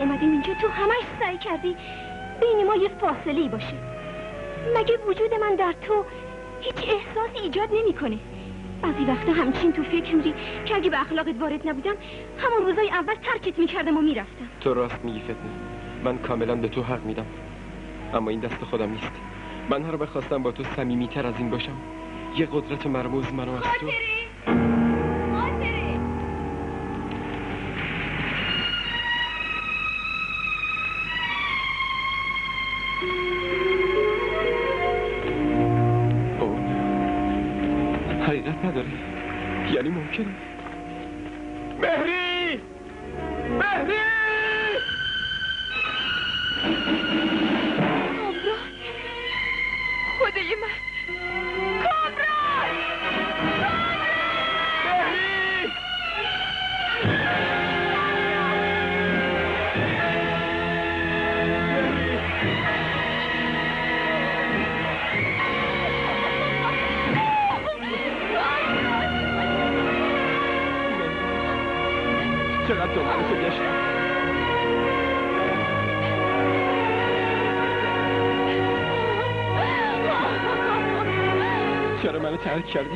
اومدیم اینجا تو همش سعی کردی بین ما یه فاصله باشه. مگه وجود من در تو هیچ احساسی ایجاد نمیکنه؟ بعضی وقتا همچین تو فکر میری که اگه به اخلاقت وارد نبودم همون روزای اول ترکت میکردم و میرفتم. تو راست میگی فتنه، من کاملا به تو حق میدم، اما این دست خودم نیست. من هر وقت خواستم با تو صمیمیتر از این باشم، یه قدرت مرموز منو از تو حقیقت نداره. یعنی ممکنه مهری کامران، خدای من، کامران! مهری! چقدر تو منو تو گشتم. چرا منو ترک کردی؟